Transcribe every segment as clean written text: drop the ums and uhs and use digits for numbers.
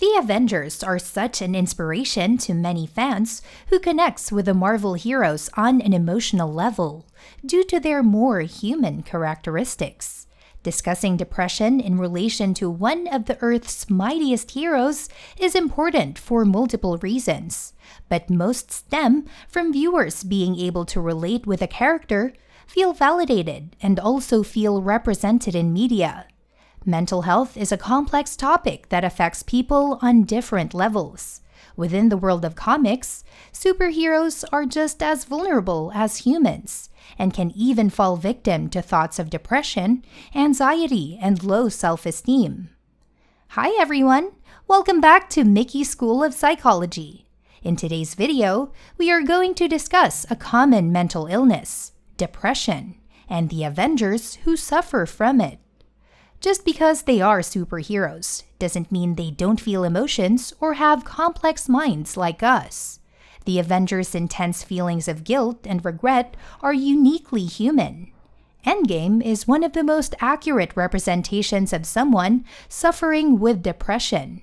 The Avengers are such an inspiration to many fans who connects with the Marvel heroes on an emotional level due to their more human characteristics. Discussing depression in relation to one of the Earth's mightiest heroes is important for multiple reasons, but most stem from viewers being able to relate with a character, feel validated, and also feel represented in media. Mental health is a complex topic that affects people on different levels. Within the world of comics, superheroes are just as vulnerable as humans and can even fall victim to thoughts of depression, anxiety, and low self-esteem. Hi everyone! Welcome back to Mickey's School of Psychology. In today's video, we are going to discuss a common mental illness, depression, and the Avengers who suffer from it. Just because they are superheroes doesn't mean they don't feel emotions or have complex minds like us. The Avengers' intense feelings of guilt and regret are uniquely human. Endgame is one of the most accurate representations of someone suffering with depression.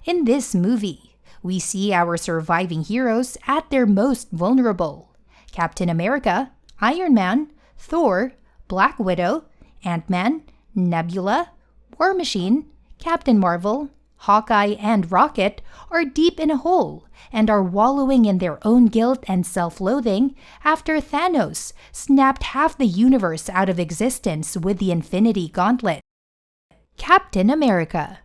In this movie, we see our surviving heroes at their most vulnerable. Captain America, Iron Man, Thor, Black Widow, Ant-Man, Nebula, War Machine, Captain Marvel, Hawkeye, and Rocket are deep in a hole and are wallowing in their own guilt and self-loathing after Thanos snapped half the universe out of existence with the Infinity Gauntlet. Captain America.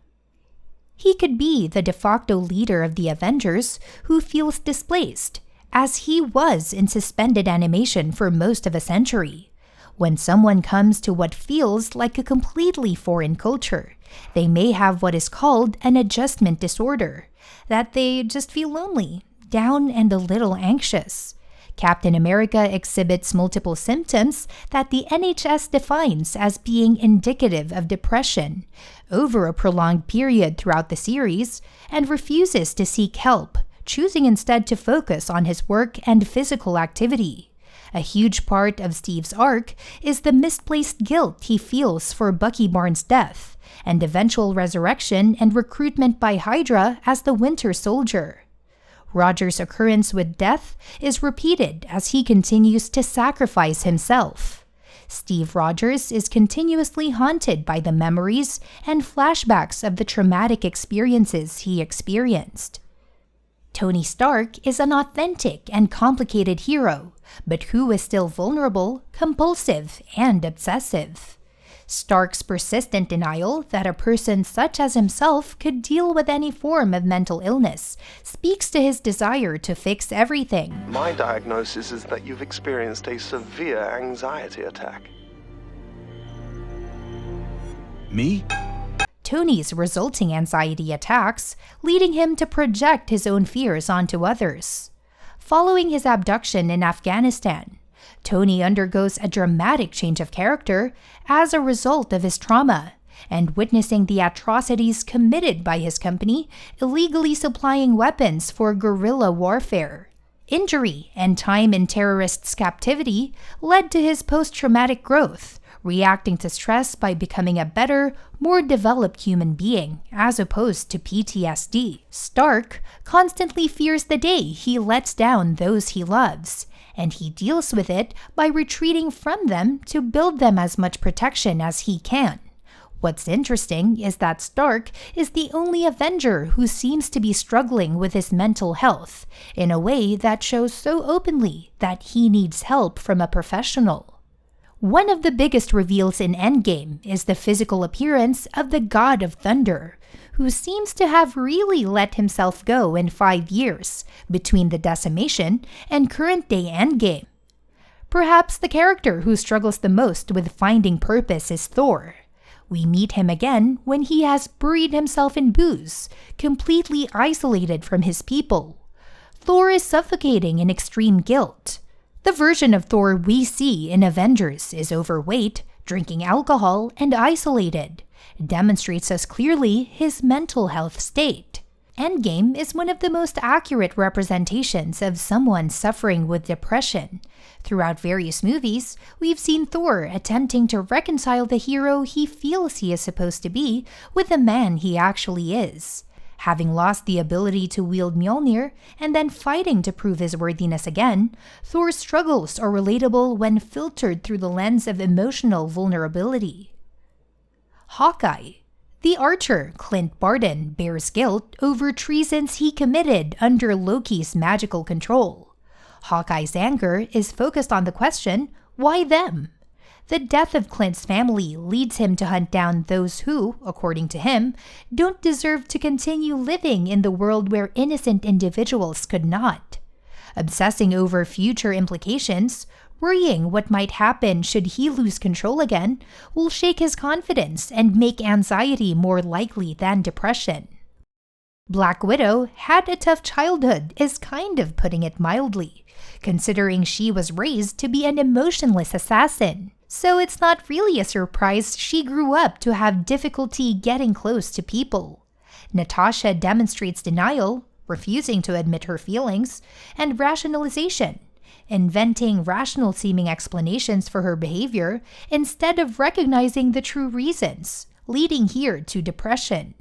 He could be the de facto leader of the Avengers who feels displaced, as he was in suspended animation for most of a century. When someone comes to what feels like a completely foreign culture, they may have what is called an adjustment disorder, that they just feel lonely, down, and a little anxious. Captain America exhibits multiple symptoms that the NHS defines as being indicative of depression over a prolonged period throughout the series and refuses to seek help, choosing instead to focus on his work and physical activity. A huge part of Steve's arc is the misplaced guilt he feels for Bucky Barnes' death, and eventual resurrection and recruitment by Hydra as the Winter Soldier. Roger's occurrence with death is repeated as he continues to sacrifice himself. Steve Rogers is continuously haunted by the memories and flashbacks of the traumatic experiences he experienced. Tony Stark is an authentic and complicated hero, but who is still vulnerable, compulsive, and obsessive. Stark's persistent denial that a person such as himself could deal with any form of mental illness speaks to his desire to fix everything. My diagnosis is that you've experienced a severe anxiety attack. Me? Tony's resulting anxiety attacks, leading him to project his own fears onto others. Following his abduction in Afghanistan, Tony undergoes a dramatic change of character as a result of his trauma, and witnessing the atrocities committed by his company illegally supplying weapons for guerrilla warfare. Injury and time in terrorists' captivity led to his post-traumatic growth, reacting to stress by becoming a better, more developed human being, as opposed to PTSD. Stark constantly fears the day he lets down those he loves, and he deals with it by retreating from them to build them as much protection as he can. What's interesting is that Stark is the only Avenger who seems to be struggling with his mental health in a way that shows so openly that he needs help from a professional. One of the biggest reveals in Endgame is the physical appearance of the God of Thunder, who seems to have really let himself go in 5 years between the decimation and current-day Endgame. Perhaps the character who struggles the most with finding purpose is Thor. We meet him again when he has buried himself in booze, completely isolated from his people. Thor is suffocating in extreme guilt. The version of Thor we see in Avengers is overweight, drinking alcohol, and isolated. It demonstrates us clearly his mental health state. Endgame is one of the most accurate representations of someone suffering with depression. Throughout various movies, we've seen Thor attempting to reconcile the hero he feels he is supposed to be with the man he actually is. Having lost the ability to wield Mjolnir and then fighting to prove his worthiness again, Thor's struggles are relatable when filtered through the lens of emotional vulnerability. Hawkeye. The archer, Clint Barton, bears guilt over treasons he committed under Loki's magical control. Hawkeye's anger is focused on the question, why them? The death of Clint's family leads him to hunt down those who, according to him, don't deserve to continue living in the world where innocent individuals could not. Obsessing over future implications, worrying what might happen should he lose control again, will shake his confidence and make anxiety more likely than depression. Black Widow had a tough childhood is kind of putting it mildly, considering she was raised to be an emotionless assassin. So it's not really a surprise she grew up to have difficulty getting close to people. Natasha demonstrates denial, refusing to admit her feelings, and rationalization, inventing rational-seeming explanations for her behavior instead of recognizing the true reasons, leading here to depression.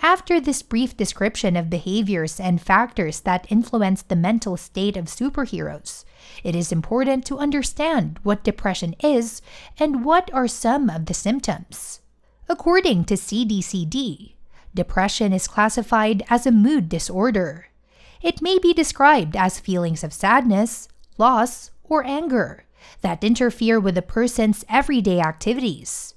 After this brief description of behaviors and factors that influence the mental state of superheroes, it is important to understand what depression is and what are some of the symptoms. According to CDCD, depression is classified as a mood disorder. It may be described as feelings of sadness, loss, or anger that interfere with a person's everyday activities.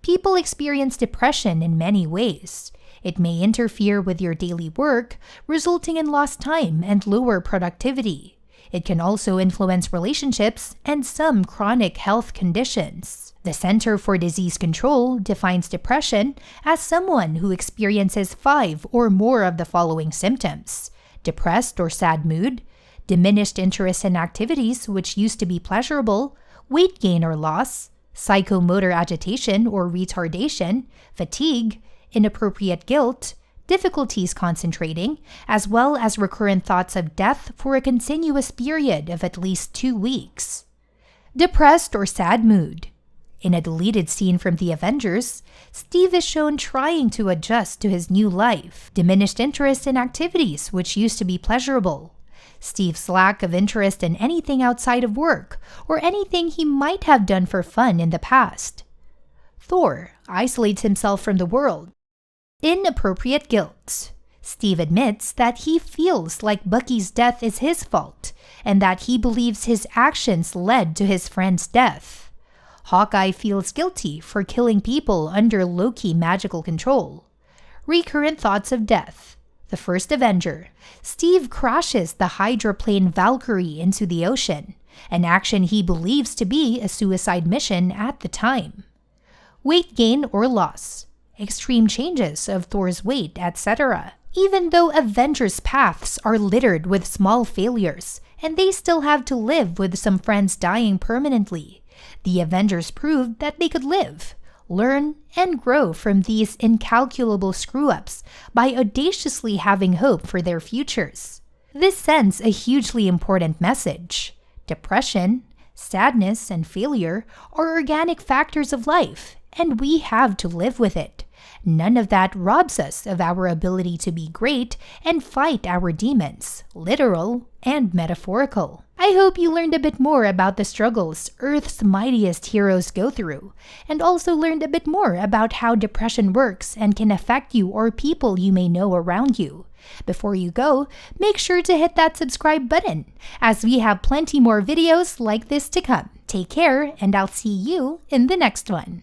People experience depression in many ways. It may interfere with your daily work, resulting in lost time and lower productivity. It can also influence relationships and some chronic health conditions. The Center for Disease Control defines depression as someone who experiences 5 or more of the following symptoms: depressed or sad mood, diminished interest in activities which used to be pleasurable, weight gain or loss, psychomotor agitation or retardation, fatigue, inappropriate guilt, difficulties concentrating, as well as recurrent thoughts of death for a continuous period of at least 2 weeks. Depressed or sad mood. In a deleted scene from the Avengers, Steve is shown trying to adjust to his new life, diminished interest in activities which used to be pleasurable, Steve's lack of interest in anything outside of work, or anything he might have done for fun in the past. Thor isolates himself from the world. Inappropriate guilt. Steve admits that he feels like Bucky's death is his fault, and that he believes his actions led to his friend's death. Hawkeye feels guilty for killing people under Loki magical control. Recurrent thoughts of death. The first Avenger, Steve crashes the hydroplane Valkyrie into the ocean, an action he believes to be a suicide mission at the time. Weight gain or loss. Extreme changes of Thor's weight, etc. Even though Avengers' paths are littered with small failures, and they still have to live with some friends dying permanently, the Avengers proved that they could live, learn, and grow from these incalculable screw-ups by audaciously having hope for their futures. This sends a hugely important message. Depression, sadness, and failure are organic factors of life, and we have to live with it. None of that robs us of our ability to be great and fight our demons, literal and metaphorical. I hope you learned a bit more about the struggles Earth's mightiest heroes go through, and also learned a bit more about how depression works and can affect you or people you may know around you. Before you go, make sure to hit that subscribe button, as we have plenty more videos like this to come. Take care, and I'll see you in the next one.